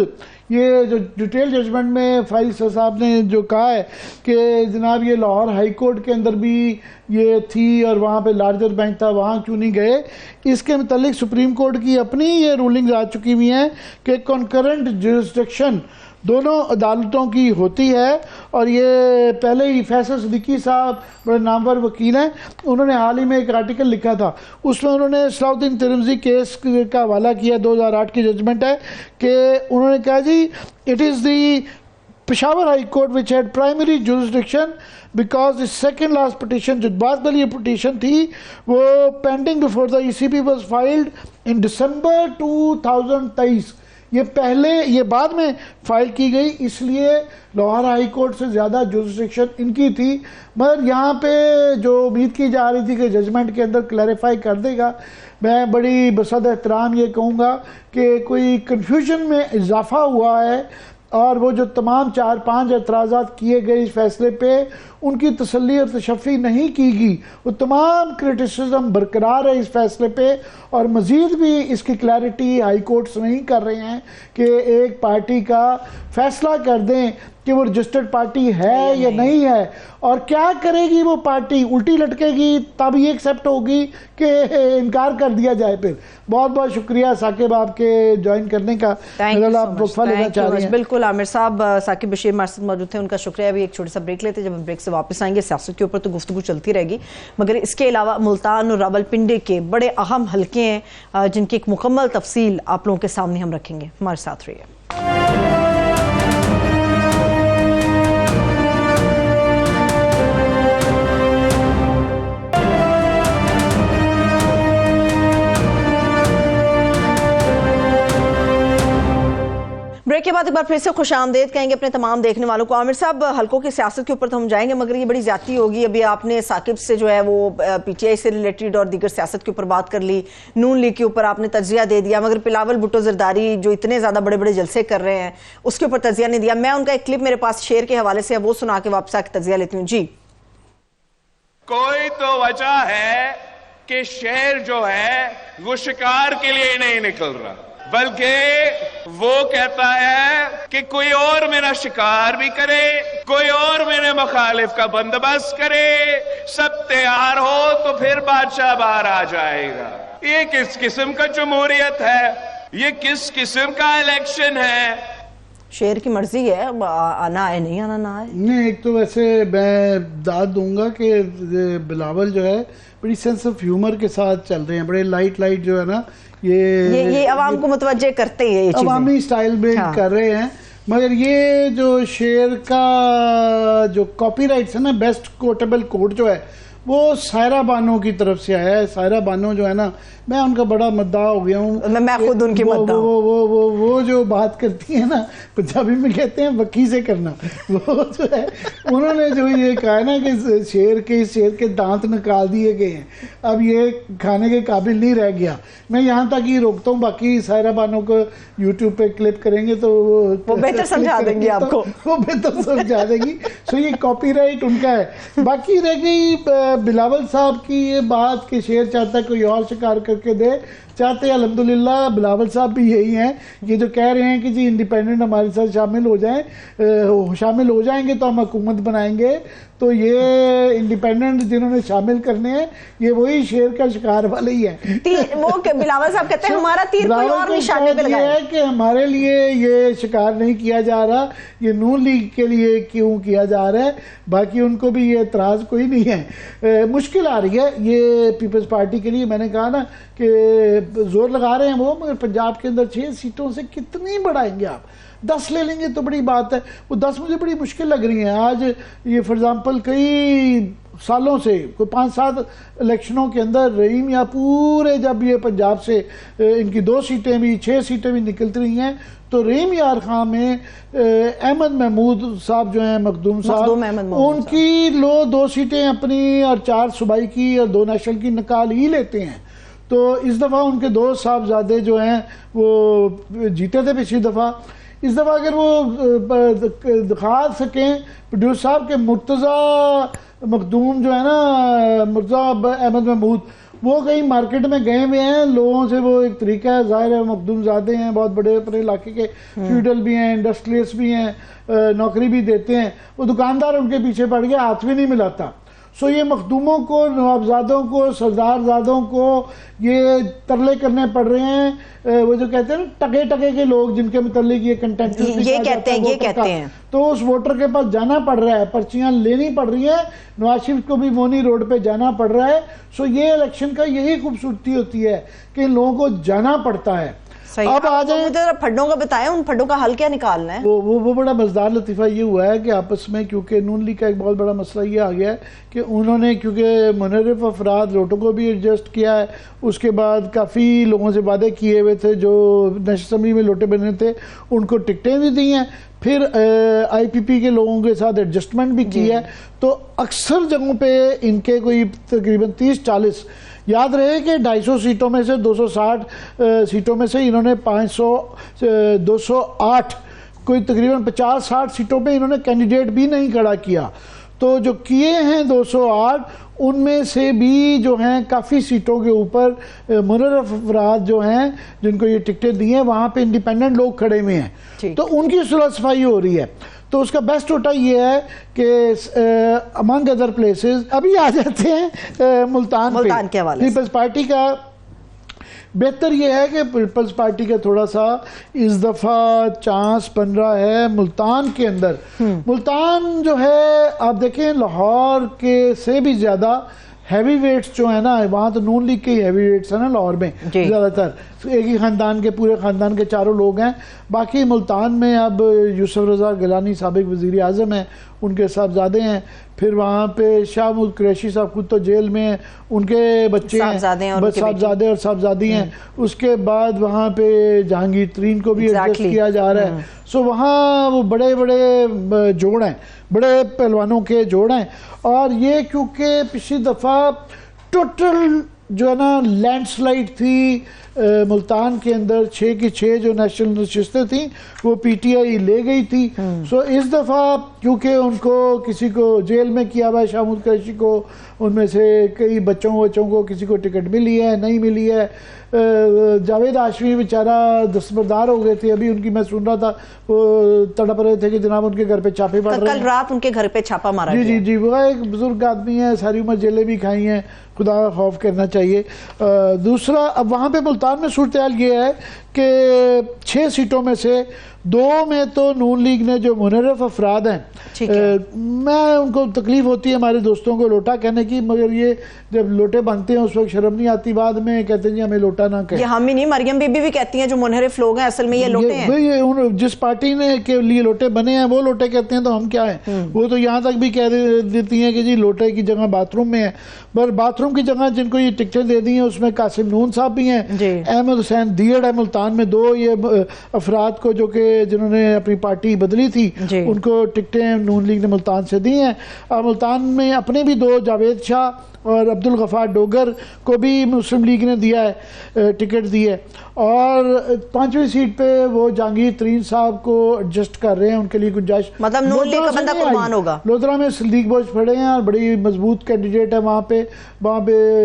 Speaker 3: ये जो डिटेल जजमेंट में फाइल साहब ने जो कहा है कि जनाब ये लाहौर हाई कोर्ट के अंदर भी ये थी और वहाँ पे लार्जर बेंच था, वहाँ क्यों नहीं गए, इसके मुतालिक सुप्रीम कोर्ट की अपनी ये रूलिंग्स आ चुकी हुई हैं कि कॉन्करेंट जुरिस्डिक्शन दोनों अदालतों की होती है। और ये पहले ही फैसल सिद्दीकी साहब बड़े नामवर वकील हैं, उन्होंने हाल ही में एक आर्टिकल लिखा था, उसमें उन्होंने सलाउद्दीन तिरमिज़ी केस का हवाला किया, 2008 की जजमेंट है कि उन्होंने कहा जी it is the Peshawar High Court which had primary jurisdiction because the second last petition जो बाद वाली पिटीशन थी वो pending before the ECB was filed in December 2023। ये पहले ये बाद में फाइल की गई, इसलिए लाहौर हाई कोर्ट से ज़्यादा जुरिस्डिक्शन इनकी थी। मगर यहाँ पे जो उम्मीद की जा रही थी कि जजमेंट के अंदर क्लैरिफाई कर देगा, मैं बड़ी बसद एहतराम ये कहूँगा कि कोई कन्फ्यूजन में इजाफा हुआ है और वो जो तमाम 4-5 एतराज़ात किए गए इस फैसले पे उनकी तसल्ली और तशफ़ी नहीं की गई, वो तमाम क्रिटिसिज्म बरकरार है इस फैसले पे। और मज़ीद भी इसकी क्लैरिटी हाई कोर्ट्स नहीं कर रहे हैं कि एक पार्टी का फैसला कर दें कि वो रजिस्टर्ड पार्टी है या नहीं है, और क्या करेगी वो पार्टी, उल्टी लटकेगी तब ये एक्सेप्ट होगी कि इनकार कर दिया जाए। फिर बहुत बहुत शुक्रिया साकिब आपके ज्वाइन करने का, आप वक्फा लेना चाह रहे हैं।
Speaker 1: बिल्कुल आमिर साहब, साकिब बशीर हमारे साथ मौजूद थे, उनका शुक्रिया। अभी एक छोटा सा ब्रेक लेते, जब ब्रेक से वापस आएंगे सियासत के ऊपर तो गुफ्तगू चलती रहेगी, मगर इसके अलावा मुल्तान और रावलपिंडी के बड़े अहम हल्के हैं जिनकी एक मुकम्मल तफसील आप लोगों के सामने हम रखेंगे, हमारे साथ रहिए। ब्रेक के बाद एक बार फिर से खुशामदेद कहेंगे अपने तमाम देखने वालों को। आमिर साहब, हल्कों की सियासत के ऊपर तो हम जाएंगे, मगर ये बड़ी ज्यादती होगी। अभी आपने साकिब से जो है वो पीटीआई से रिलेटेड और दीगर सियासत के ऊपर बात कर ली, नून लीग के ऊपर आपने तजिया दे दिया, मगर बिलावल भुट्टो जरदारी जो इतने ज्यादा बड़े बड़े जलसे कर रहे हैं उसके ऊपर तजिया नहीं दिया। मैं उनका एक क्लिप मेरे पास शेर के हवाले से है, वो सुना के वापस आके तजिया लेती हूँ। जी,
Speaker 5: कोई तो वजह है कि शेर जो है वो शिकार के लिए नहीं निकल रहा, बल्कि वो कहता है कि कोई और मेरा शिकार भी करे, कोई और मेरे मुखालिफ का बंदोबस्त करे, सब तैयार हो तो फिर बादशाह बाहर आ जाएगा। ये किस किस्म का जमहूरियत है? ये किस किस्म का इलेक्शन है?
Speaker 1: शेर की मर्जी है, आना है नहीं आना ना है।
Speaker 3: नहीं, एक तो वैसे मैं दाद दूंगा कि बिलावल जो है बड़ी सेंस ऑफ ह्यूमर के साथ चल रहे हैं, बड़े लाइट जो है ना, ये
Speaker 1: अवाम को मुतवज्जे करते हैं, ये
Speaker 3: अवामी स्टाइल में
Speaker 1: हाँ।
Speaker 3: कर रहे हैं। मगर ये जो शेर का जो कॉपीराइट्स है ना, बेस्ट कोटेबल कोट जो है वो सायरा बानो की तरफ से आया है। सायरा बानो जो है ना, मैं उनका बड़ा मद्दाह हो गया हूँ।
Speaker 1: मैं खुद उनकी मद्दाह हूँ।
Speaker 3: वो जो बात करती है ना, पंजाबी में कहते हैं वकी से करना, वो जो है उन्होंने जो ये कहा है ना कि शेर के दांत निकाल दिए गए हैं, अब ये खाने के काबिल नहीं रह गया। मैं यहाँ तक ही रोकता हूँ, बाकी सायरा बानो को यूट्यूब पे क्लिप करेंगे तो
Speaker 1: वो बेहतर समझा देंगी आपको,
Speaker 3: वो बेहतर समझा देगी। सो ये कॉपीराइट उनका है। बाकी रह गई बिलावल साहब की ये बात कि शेर चाहता है कोई और शिकार करके दे, चाहते हैं अल्हम्दुलिल्लाह बिलावल साहब भी यही हैं। ये जो कह रहे हैं कि जी इंडिपेंडेंट हमारे साथ शामिल हो जाएं, शामिल हो जाएंगे तो हम हुकूमत बनाएंगे, तो ये इंडिपेंडेंट जिन्होंने शामिल करने हैं ये वही शेर का शिकार वाले ही हैं।
Speaker 1: वो बिलावल साहब कहते हैं हमारा तीर कोई और निशाने पे लगाए है
Speaker 3: कि हमारे लिए ये शिकार नहीं किया जा रहा, ये नून लीग के लिए क्यों किया जा रहा है। बाकी उनको भी ये एतराज कोई नहीं है। मुश्किल आ रही है ये पीपल्स पार्टी के लिए। मैंने कहा ना कि जोर लगा रहे हैं वो, मगर पंजाब के अंदर 6 सीटों से कितनी बढ़ाएंगे आप? 10 ले लेंगे तो बड़ी बात है, वो 10 मुझे बड़ी मुश्किल लग रही है। आज ये फॉर एग्जांपल कई सालों से कोई 5-7 इलेक्शनों के अंदर रहीम या पूरे जब ये पंजाब से इनकी 2 सीटें भी 6 सीटें भी निकलती रही हैं, तो रहीम यार खां में अहमद महमूद साहब जो हैं, मखदूम साहब, उनकी 2 सीटें अपनी और 4 सूबाई की और 2 नेशनल की निकाल ही लेते हैं। तो इस दफ़ा उनके 2 साहबजादे जो हैं वो जीते थे पिछली दफ़ा। इस दफ़ा अगर वो दिखा सकें प्रोड्यूसर साहब के मुर्तज़ा मखदूम जो है ना, मुर्तज़ा अहमद महमूद, वो कहीं मार्केट में गए हुए हैं, लोगों से वो एक तरीका है, जाहिर है मखदूम ज़ादे हैं, बहुत बड़े अपने इलाके के फ्यूडल भी हैं, इंडस्ट्रियलिस्ट भी हैं, नौकरी भी देते हैं, वो दुकानदार उनके पीछे पड़ गया, हाथ भी नहीं मिलाता। सो ये मखदूमों को, नवाबजादों को, सरदारजादों को ये तरले करने पड़ रहे हैं। वो जो कहते हैं ना टके के लोग, जिनके मुतालिक ये कंटेंट
Speaker 1: ये कहते हैं
Speaker 3: तो उस वोटर के पास जाना पड़ रहा है, पर्चियां लेनी पड़ रही है। नवाज शरीफ को भी मोनी रोड पे जाना पड़ रहा है। सो ये इलेक्शन का यही खूबसूरती होती है कि लोगों को जाना पड़ता है।
Speaker 1: अब आ जाए फड्डों का बताएं, उन फड्डों का हल क्या निकालना है?
Speaker 3: वो बड़ा मजेदार लतीफ़ा ये हुआ है कि आपस में, क्योंकि नून लीग का एक बहुत बड़ा मसला ये आ गया है कि उन्होंने, क्योंकि मुनर्रिफ अफराद लोटों को भी एडजस्ट किया है, उसके बाद काफ़ी लोगों से वादे किए हुए थे जो नेशनल असम्बली में लोटे बने थे, उनको टिकटें भी दी हैं, फिर IPP के लोगों के साथ एडजस्टमेंट भी की है। तो अक्सर जगहों पे इनके कोई तकरीबन 30-40, याद रहे कि 250 सीटों में से 260 सीटों में से इन्होंने 208 कोई तकरीबन 50-60 सीटों पे इन्होंने कैंडिडेट भी नहीं खड़ा किया। तो जो किए हैं 208, उनमें से भी जो हैं काफ़ी सीटों के ऊपर मुनर्रिफ अफराद जो हैं जिनको ये टिकटें दी हैं, वहाँ पे इंडिपेंडेंट लोग खड़े हुए हैं, तो उनकी सुलह सफाई हो रही है। तो उसका बेस्ट होता ये है कि अमंग अदर प्लेसेस, अभी आ जाते हैं मुल्तान
Speaker 1: के हवाले।
Speaker 3: पीपल्स पार्टी का बेहतर ये है कि पीपल्स पार्टी का थोड़ा सा इस दफ़ा चांस बन रहा है मुल्तान के अंदर। मुल्तान जो है आप देखें लाहौर के से भी ज़्यादा हैवी वेट्स जो है ना, वहाँ तो नून लीग के ही हैवी वेट्स है ना लाहौर में ज़्यादातर, एक ही ख़ानदान के, पूरे ख़ानदान के 4 लोग हैं। बाकी मुल्तान में अब यूसुफ रज़ा गिलानी साबिक वज़ीर आज़म हैं, उनके साहबजादे हैं। फिर वहाँ पे शाहमूद कुरैशी साहब खुद तो जेल में हैं, उनके बच्चे हैं, साहबजादे और साहबजादी हैं। उसके बाद वहाँ पे जहांगीर तरीन को भी एडजस्ट किया जा रहा है। सो वहाँ वो बड़े बड़े जोड़ हैं, बड़े पहलवानों के जोड़ हैं। और ये क्योंकि पिछली दफ़ा टोटल जो है ना लैंडस्लाइड थी मुल्तान के अंदर, 6 की 6 जो नेशनल नशिस्तें थी वो पीटीआई ले गई थी। सो इस दफ़ा क्योंकि उनको किसी को जेल में किया हुआ है, शाहमूद कुरैशी को, उनमें से कई बच्चों को किसी को टिकट मिली है, नहीं मिली है। जावेद हाशमी बेचारा दस्तबरदार हो गए थे, अभी उनकी मैं सुन रहा था वो तड़प रहे थे कि जनाब उनके घर पे छापे पड़ रहे हैं।
Speaker 1: कल रात उनके घर पे छापा मारा
Speaker 3: जी जी जी, वो एक बुजुर्ग आदमी है, सारी उम्र जेलें भी खाई हैं, खुदा का खौफ करना चाहिए। दूसरा, अब वहाँ पे मुल्तान में सूरत हाल ये है कि 6 सीटों में से 2 में तो नून लीग ने जो मुनर्रफ अफराद हैं, मैं उनको तकलीफ होती है हमारे दोस्तों को लोटा कहने की, मगर ये जब लोटे बनते हैं उस वक्त शर्म नहीं आती, बाद में कहते हैं जी हमें लोटा ना कहें।
Speaker 1: ये हम ही नहीं, मरियम बीबी भी कहती हैं जो मुनहरिफ लोग हैं असल में ये लोटे हैं।
Speaker 3: ये जिस पार्टी ने के लिए लोटे बने हैं वो लोटे कहते हैं, तो हम क्या हैं। वो तो यहाँ तक भी कह देती हैं कि जी लोटे की जगह बाथरूम में है, पर बाथरूम की जगह जिनको ये टिकटें दे दी हैं उसमें कासिम नून साहब भी हैं, अहमद हुसैन दियड़ है मुल्तान में, 2 ये अफराद को जो कि जिन्होंने अपनी पार्टी बदली थी उनको टिकटें नून लीग ने मुल्तान से दी हैं। मुल्तान में अपने भी 2 जावेद शाह और अब्दुल गफार डोगर को भी मुस्लिम लीग ने दिया है, टिकट दी है। और 5वीं सीट पे वो जहांगीर तरीन साहब को एडजस्ट कर रहे हैं, उनके लिए गुंजाइश,
Speaker 1: मतलब नून लीग का बंदा कुर्बान होगा।
Speaker 3: लोधरा में सिद्दीक बोझ खड़े हैं और बड़ी मजबूत कैंडिडेट है वहाँ पे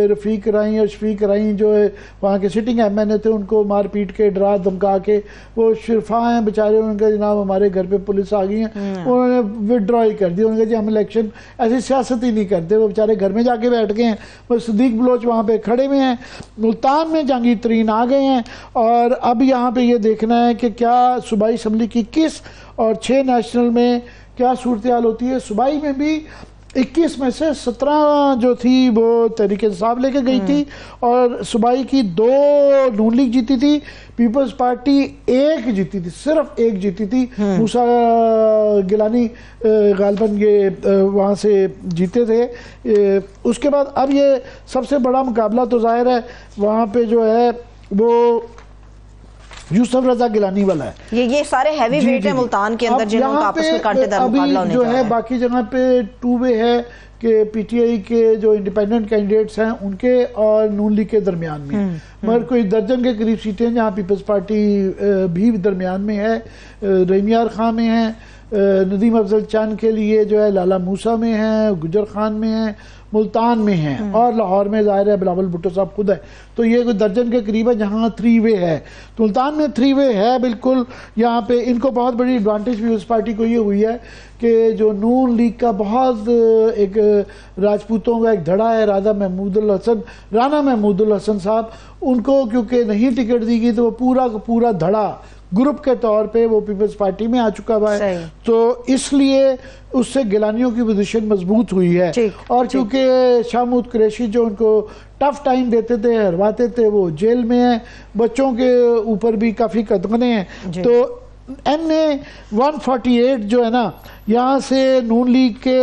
Speaker 3: रफीक राई और शफीक राई जो है वहाँ के सिटिंग MNA थे, उनको मार पीट के डरा धमका के वो शिरफा हैं बेचारे, उनका जनाब हमारे घर पे पुलिस आ गई है, उन्होंने विड्रॉ ही कर दिया। उन्होंने कहा जी हम इलेक्शन ऐसी सियासत ही नहीं करते, वो बेचारे घर में जाके बैठ गए हैं। वो सिद्दीक बलोच वहाँ पे खड़े हुए हैं। मुल्तान में जहांगीर तरीन आ गए हैं और अब यहाँ पे ये देखना है कि क्या सूबाई असम्बली की 21 और 6 नेशनल में क्या सूरत हाल होती है। सूबाई में भी 21 में से 17 जो थी वो तहरीक इंसाफ लेके गई थी और सूबाई की 2 नून लीग जीती थी, पीपल्स पार्टी 1 जीती थी, सिर्फ 1 जीती थी। मूसा गिलानी गालबन ये वहाँ से जीते थे। उसके बाद अब ये सबसे बड़ा मुकाबला तो जाहिर है वहाँ पे जो है वो यूसुफ रजा गिलानी वाला है।
Speaker 1: ये सारे हैवी वेट है मुल्तान के अंदर जिनका आपस में कांटेदार मुकाबला होने
Speaker 3: जो
Speaker 1: जा रहा
Speaker 3: है। बाकी जगह पे 2 वे है कि पीटीआई के जो इंडिपेंडेंट कैंडिडेट्स हैं उनके और नून लीग के दरमियान में, मगर कोई दर्जन के करीब सीटें जहाँ पीपल्स पार्टी भी दरमियान में है, रहीमियार खां में है, नदीम अफजल चंद के लिए जो है लाला मूसा में है, गुजर खान में है, मुल्तान में है और लाहौर में ज़ाहिर है बिलावल भुट्टो साहब खुद है। तो ये कोई दर्जन के करीब है जहाँ 3 वे है। तो मुल्तान में 3 वे है बिल्कुल। यहाँ पे इनको बहुत बड़ी एडवांटेज भी उस पार्टी को ये हुई है कि जो नून लीग का बहुत एक राजपूतों का एक धड़ा है, राना महमूदुल हसन साहब, उनको क्योंकि नहीं टिकट दी गई तो वो पूरा का पूरा धड़ा ग्रुप के तौर पे वो पीपल्स पार्टी में आ चुका हुआ है, तो इसलिए उससे गिलानियों की पोजीशन मजबूत हुई है। और क्योंकि शाहमूद कुरैशी जो उनको टफ टाइम देते थे, हरवाते थे, वो जेल में है, बच्चों के ऊपर भी काफ़ी कदगने हैं। तो MA 148 जो है ना, यहाँ से नून लीग के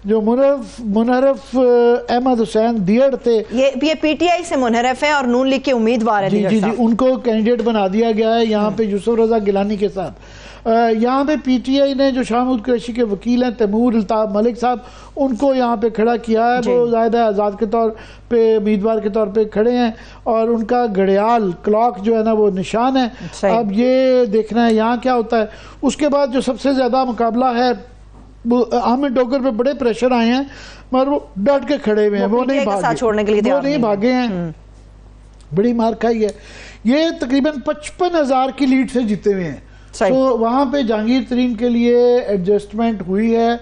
Speaker 3: जो मुनहरफ अहमद हुसैन दियड़ थे,
Speaker 1: ये पीटीआई से मुनहरफ है और नून लीग के उम्मीदवार है।
Speaker 3: जी, उनको कैंडिडेट बना दिया गया है यहाँ पे यूसुफ रजा गिलानी के साथ। यहाँ पे पीटीआई ने जो शाहमूद कुरैशी के वकील हैं तैमूर अल्ताफ मलिक साहब, उनको यहाँ पे खड़ा किया है। वो ज़्यादा आज़ाद के तौर पे उम्मीदवार के तौर पे खड़े हैं और उनका घड़ियाल क्लॉक जो है ना वो निशान है। अब ये देखना है यहाँ क्या होता है। उसके बाद जो सबसे ज़्यादा मुकाबला है, आमिर डोगर पे बड़े प्रेशर आए हैं मगर वो डट के खड़े हुए हैं, वो नहीं भागे हैं, बड़ी मार खाई है। ये तकरीबन 55,000 की लीड से जीते हुए हैं। तो वहाँ पे जहांगीर तरीन के लिए एडजस्टमेंट हुई है,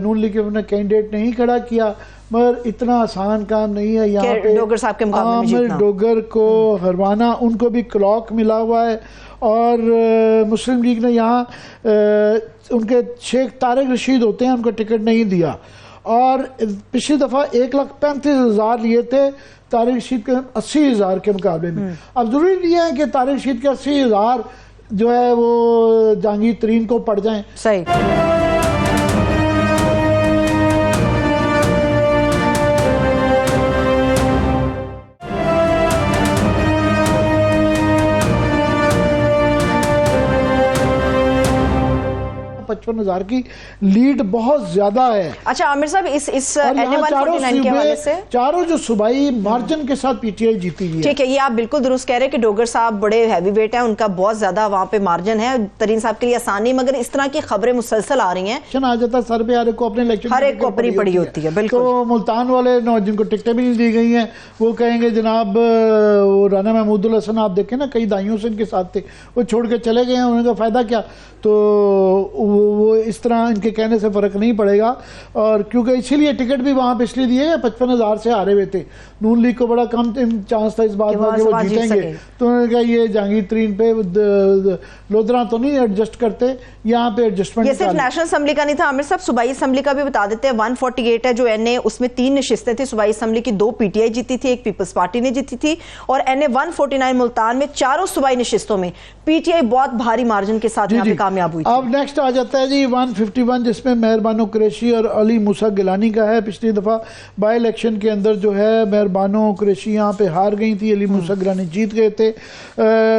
Speaker 3: नून लीग ने कैंडिडेट नहीं खड़ा किया, मगर इतना आसान काम नहीं है यहाँ पे
Speaker 1: डोगर साहब के मुकाबले में जीतना।
Speaker 3: डोगर को हरवाना, उनको भी क्लॉक मिला हुआ है और मुस्लिम लीग ने यहाँ उनके शेख तारिक रशीद होते हैं, उनको टिकट नहीं दिया और पिछली दफ़ा 1,35,000 लिए थे तारिक रशीद के 80,000 के मुकाबले में। अब जरूरी नहीं है कि तारिक रशीद के 80,000 जो है वो जहांगीर तरीन को पड़ जाएं।
Speaker 1: सही।
Speaker 3: 55,000 की लीड बहुत ज्यादा है।
Speaker 1: अच्छा आमिर साहब, इस
Speaker 3: और यहाँ
Speaker 1: NA-149 के हवाले से
Speaker 3: चारों जो सूबाई मार्जिन के साथ पीटीआई जीती हुई है।
Speaker 1: ठीक है, ये आप बिल्कुल दुरुस्त कह रहे हैं कि डोगर साहब बड़े हैवी वेट हैं, उनका बहुत ज्यादा वहाँ पे मार्जिन है, तरीन साहब के लिए आसानी, मगर इस तरह की खबरें मुसलसल आ रही हैं,
Speaker 3: आ जाता सर पे, हर एक को अपने इलेक्शन
Speaker 1: हर एक को अपनी पड़ी होती है। बिल्कुल।
Speaker 3: तो मुल्तान वाले जिनको टिकटें भी नहीं दी गई हैं वो कहेंगे जनाब वो राना महमूदुल हसन आप देखें ना, कई दाइयों से इनके साथ थे, वो छोड़ के चले गए हैं, उनका फायदा क्या। तो वो इस तरह इनके कहने से फर्क नहीं पड़ेगा। और क्योंकि इसीलिए टिकट भी वहां पे इसलिए दिए 55,000 से हारे हुए थे, नून लीग को बड़ा कम चांस था इस बात में कि वो जीतेंगे। तो उन्होंने कहा ये जहांगीर तरीन पे लोधरा तो नहीं एडजस्ट करते, यहाँ पे एडजस्टमेंट।
Speaker 1: ये सिर्फ नेशनल असेंबली का नहीं था आमिर साहब, सूबाई असेंबली का भी बता देते हैं। 148 है जो NA, उसमें 3 नशिस्तें थी, सूबाई असेंबली की 2 PTI जीती थी, 1 पीपल्स पार्टी ने जीती थी, और NA-149 मुल्तान में 4 सूबाई नशिस्तों में PTI बहुत भारी मार्जिन के साथ यहाँ पे कामयाब हुई।
Speaker 3: अब नेक्स्ट आ जाता है जी 151, जिसमें मेहरबानो कुरैशी और अली मूसा गिलानी का है। पिछली दफा बाई इलेक्शन के अंदर जो है मेहरबानो कुरैशी यहाँ पे हार गई थी, अली मूसा गिलानी जीत गए थे।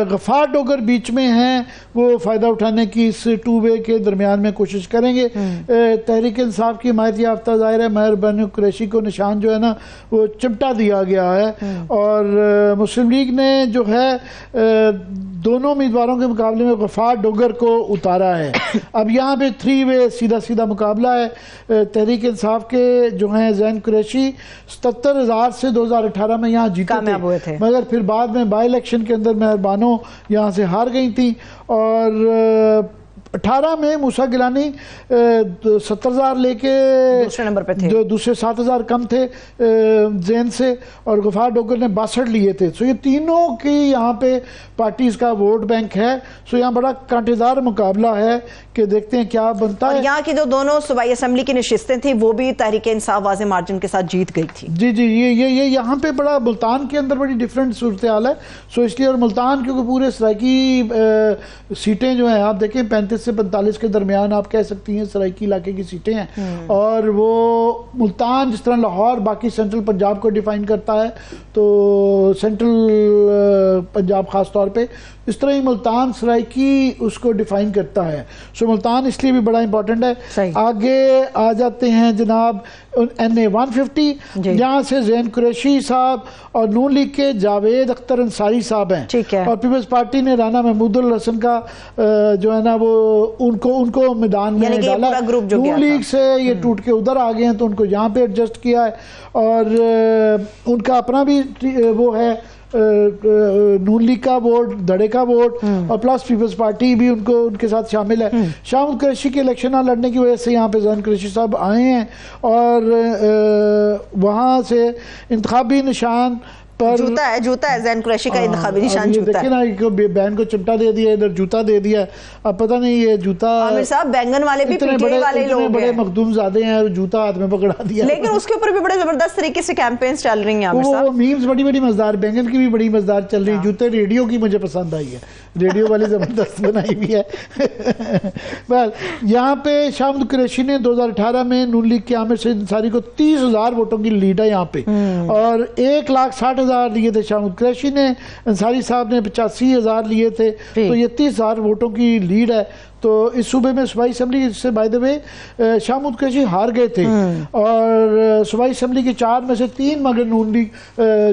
Speaker 3: गफार डोगर बीच में हैं, वो फायदा उठाने की इस 2 वे के दरमियान में कोशिश करेंगे। तहरीक इंसाफ की हिमायत याफ्ता जाहिर है मेहरबानो कुरैशी को निशान जो है ना वो चिमटा दिया गया है, और मुस्लिम लीग ने जो है दोनों उम्मीदवारों के मुकाबले में गफार डोगर को उतारा है। अब यहाँ पे 3 वे सीधा सीधा मुकाबला है। तहरीक इंसाफ के जो हैं जैन कुरैशी 77,000 से 2018 में यहाँ जीते थे, मगर फिर बाद में बाई इलेक्शन के अंदर मेहरबानो यहाँ से हार गई थी, और 18 में मूसा गिलानी 70,000 लेके
Speaker 1: दूसरे नंबर पे थे,
Speaker 3: जो दूसरे 7,000 कम थे जैन से, और गफार डोगर ने 62 लिए थे। सो ये तीनों की यहाँ पे पार्टीज का वोट बैंक है। सो यहाँ बड़ा कांटेदार मुकाबला है कि देखते हैं क्या बनता है।
Speaker 1: यहाँ की जो दोनों सूबाई असेंबली की नशिस्तें थी वो भी तहरीक इंसाफ वाज़े मार्जिन के साथ जीत गई थी।
Speaker 3: जी जी, ये यहाँ पे बड़ा मुल्तान के अंदर बड़ी डिफरेंट सूरत हाल है। सो इसलिए, और मुल्तान क्योंकि पूरे सराइकी सीटें जो हैं आप देखें 35 से 45 के दरमियान आप कह सकती हैं सराइकी इलाके की सीटें हैं, और वो मुल्तान जिस तरह लाहौर बाकी सेंट्रल पंजाब को डिफाइन करता है, तो सेंट्रल पंजाब खास तौर पे इस तरह ही मुल्तान सराइकी उसको डिफाइन करता है। सो मुल्तान इसलिए भी बड़ा इंपॉर्टेंट है। आगे आ जाते हैं जनाब NA-150, जहाँ से जैन कुरैशी साहब और नून लीग के जावेद अख्तर अंसारी साहब हैं, और पीपल्स पार्टी ने राना महमूदुल हसन का जो है ना वो उनको मैदान में डाला। नून लीग से ये टूट के उधर आ गए हैं, तो उनको यहाँ पे एडजस्ट किया है, और उनका अपना भी वो है नून लीग का वोट, धड़े का वोट, और प्लस पीपल्स पार्टी भी उनके साथ शामिल है। शामुल कुरैशी के इलेक्शन ना लड़ने की वजह से यहाँ पे जैन कुरैशी साहब आए हैं, और वहाँ से इंतखाबी निशान पर
Speaker 1: जूता है जैन कुरैशी का इंतखाबी निशान जूता है।
Speaker 3: देखिए ना बहन को चिमटा दे दिया, इधर जूता दे दिया। अब पता नहीं ये जूता,
Speaker 1: आमिर साहब बैंगन वाले भी पीटीआई वाले लोग हैं,
Speaker 3: बड़े मखदूम ज़ादे हैं, जूता हाथ में पकड़ा दिया।
Speaker 1: लेकिन उसके ऊपर भी बड़े जबरदस्त तरीके से कैंपेन्स चल रही हैं आमिर साहब।
Speaker 3: वो मीम्स बड़ी बड़ी मजेदार, बैंगन की भी बड़ी मजेदार चल रही है। जूते रेडियो की मुझे पसंद आई है, रेडियो वाली जबरदस्त बनाई हुई है। वेल, यहाँ पे शामुल कुरैशी ने 2018 में नून लीग के आमिर सईद अंसारी को 30,000 वोटों की लीड है यहाँ पे, और 1,60,000 लिए थे शामुल कुरैशी ने, अंसारी साहब ने 85,000 लिए थे, तो ये 30,000 वोटों की लीड है। तो इस सूबे में सूबाई असेंबली से by the way Shamul Qureshi हार गए थे, और सूबाई असेंबली के 4 में से 3 मगर नून लीग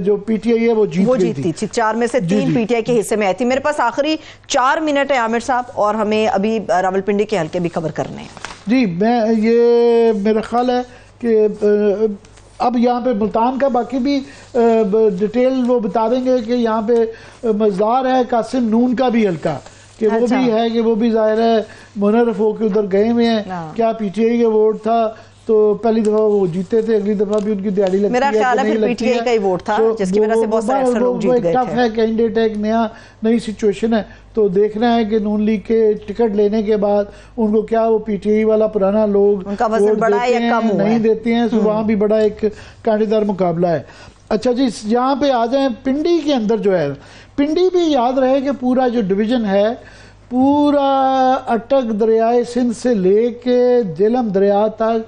Speaker 3: जो पीटीआई है वो जीती थी।
Speaker 1: 4 में से 3 पीटीआई के हिस्से में आई थी। मेरे पास आखिरी 4 मिनट है आमिर साहब, और हमें अभी रावलपिंडी के हल्के भी कवर करने हैं। जी,
Speaker 3: ये मेरा ख्याल है कि अब यहाँ पे मुल्तान का बाकी भी डिटेल वो बता देंगे कि यहाँ पे मज़दार है कासिम नून का भी हल्का, कि वो भी है कि वो भी जाहिर है मुनर्रफ होकर उधर गए हुए हैं। क्या पीटीआई का वोट था, तो पहली दफा वो जीते थे, अगली दफा भी उनकी दिहाड़ी लगती है।
Speaker 1: मेरा ख्याल है फिर पीटीआई का ही वोट था, जिसकी वजह से बहुत सारे अफसर लोग जीत गए थे।
Speaker 3: टफ है, कैंडिडेट है, एक नई सिचुएशन है, तो देखना है कि नून लीग के टिकट लेने के बाद उनको क्या वो पीटीआई वाला पुराना लोग
Speaker 1: उनका वजन बढ़ा है या कम
Speaker 3: नहीं देते हैं। तो वहाँ भी बड़ा एक कांटेदार मुकाबला है। अच्छा जी, यहाँ पे आ जाए पिंडी के अंदर जो है, पिंडी भी याद रहे कि पूरा जो डिवीजन है पूरा अटक दरियाए सिंध से लेके झेलम दरिया तक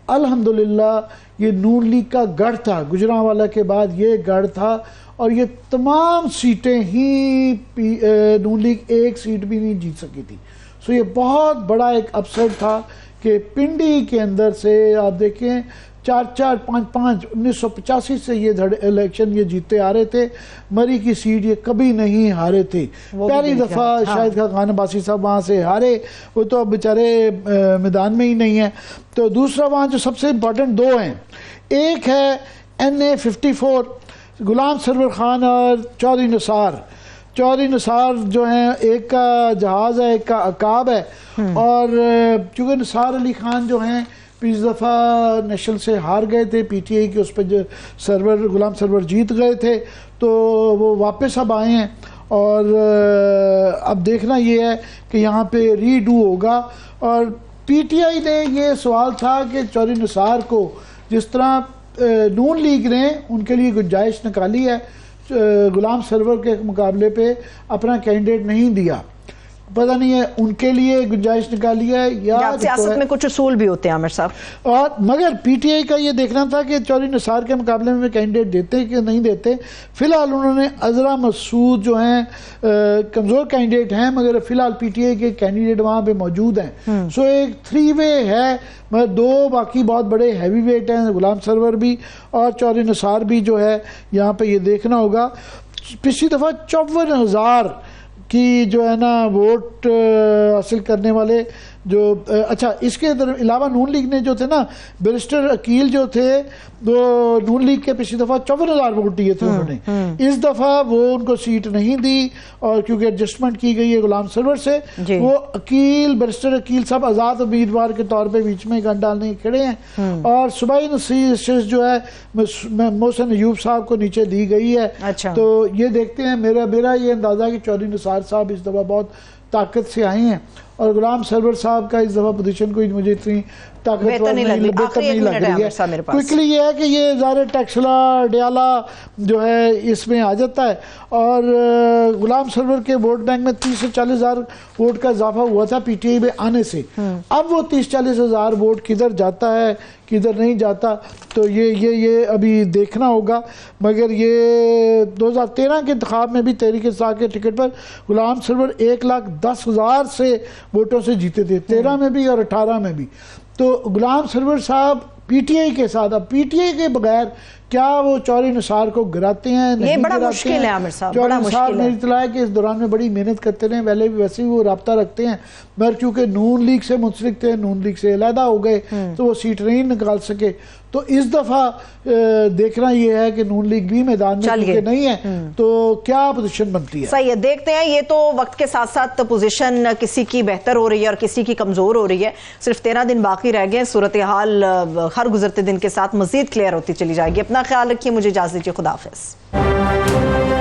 Speaker 3: अल्हम्दुलिल्लाह ये नून लीग का गढ़ था। गुजरांवाला के बाद ये गढ़ था, और ये तमाम सीटें ही नून लीग एक सीट भी नहीं जीत सकी थी। सो ये बहुत बड़ा एक अपसेट था कि पिंडी के अंदर से आप देखें 4-4, 5-5 1985 से ये इलेक्शन ये जीते आ रहे थे। मरी की सीट ये कभी नहीं हारे थे, पहली दफ़ा शाहिद खान अब्बासी साहब वहाँ से हारे, वो तो अब बेचारे मैदान में ही नहीं है। तो दूसरा वहाँ जो सबसे इम्पोर्टेंट दो हैं, एक है NA 54 गुलाम सरवर खान और चौधरी निसार। चौधरी निसार जो हैं, एक का जहाज़ है, एक का अकाब है, और चूँकि निसार अली खान जो हैं पिछली दफ़ा नेशनल से हार गए थे, PTI के उस पर जो सरवर गुलाम सरवर जीत गए थे, तो वो वापस अब आए हैं। और अब देखना ये है कि यहाँ पे रीडू होगा। और PTI ने ये सवाल था कि चौधरी निसार को जिस तरह नून लीग ने उनके लिए गुंजाइश निकाली है, गुलाम सरवर के मुकाबले पे अपना कैंडिडेट नहीं दिया, पता नहीं है उनके लिए गुंजाइश निकाली है या
Speaker 1: सियासत में कुछ उसूल भी होते हैं आमिर साहब।
Speaker 3: और मगर PTI का ये देखना था कि चौधरी निसार के मुकाबले में कैंडिडेट देते हैं कि नहीं देते। फिलहाल उन्होंने अजरा मसूद जो हैं कमज़ोर कैंडिडेट हैं, मगर फिलहाल PTI के कैंडिडेट वहाँ पे मौजूद हैं। सो एक 3 वे है, मगर 2 बाकी बहुत बड़े हैवी वेट हैं, गुलाम सरवर भी और चौधरी निसार भी जो है यहाँ पे ये देखना होगा। पिछली दफ़ा 54,000 की जो है ना वोट हासिल करने वाले जो अच्छा, इसके अलावा नून लीग ने जो थे ना बैरिस्टर अकील जो थे, वो नून लीग के पिछली दफ़ा 54,000 वोट दिए थे उन्होंने। इस दफ़ा वो उनको सीट नहीं दी, और क्योंकि एडजस्टमेंट की गई है गुलाम सरवर से, वो अकील बैरिस्टर अकील साहब आज़ाद उम्मीदवार के तौर पे बीच में गन डालने खड़े हैं। और सूबाई नशीस जो है मोहसिन अयूब साहब को नीचे दी गई है।
Speaker 1: अच्छा।
Speaker 3: तो ये देखते हैं, मेरा ये अंदाज़ा कि चौधरी निसार साहब इस दफ़ा बहुत ताकत से आए हैं, और गुलाम सरवर साहब का इस दफ़ा पोजीशन कोई मुझे इतनी ताकतवर नहीं लग रही है। क्विकली ये है कि ये ज़ाहिर टैक्सला डियाला जो है इसमें आ जाता है, और गुलाम सरवर के वोट बैंक में 30 से 40,000 वोट का इजाफा हुआ था PTI में आने से। अब वो 30-40,000 वोट किधर जाता है किधर नहीं जाता, तो ये अभी देखना होगा। मगर ये 2013 के इंतखाब में भी तहरीक इंसाफ के टिकट पर गुलाम सरवर 1,10,000 से वोटों से जीते थे, 13 में भी और 18 में भी। तो गुलाम सरवर साहब PTI के साथ, अब PTI के बगैर क्या वो चौधरी निसार को गिराते हैं?
Speaker 1: ये बड़ा मुश्किल है आमिर साहब, बड़ा मुश्किल है।
Speaker 3: इतला है कि इस दौरान में बड़ी मेहनत करते रहे, वैसे ही वो रब्ता रखते हैं, मगर क्योंकि नून लीग से मुंसलिक थे, नून लीग से अलहदा हो गए, तो वो सीट नहीं निकाल सके। तो इस दफा देखना ये है कि नून लीग भी मैदान में क्योंकि नहीं है, तो क्या पोजीशन बनती है।
Speaker 1: सही है, देखते हैं। ये तो वक्त के साथ साथ पोजीशन किसी की बेहतर हो रही है और किसी की कमजोर हो रही है। सिर्फ 13 दिन बाकी रह गए, सूरत हाल हर गुजरते दिन के साथ मजीद क्लियर होती चली जाएगी। अपना ख्याल रखिए, मुझे इजाजत दीजिए, खुदा हाफिज।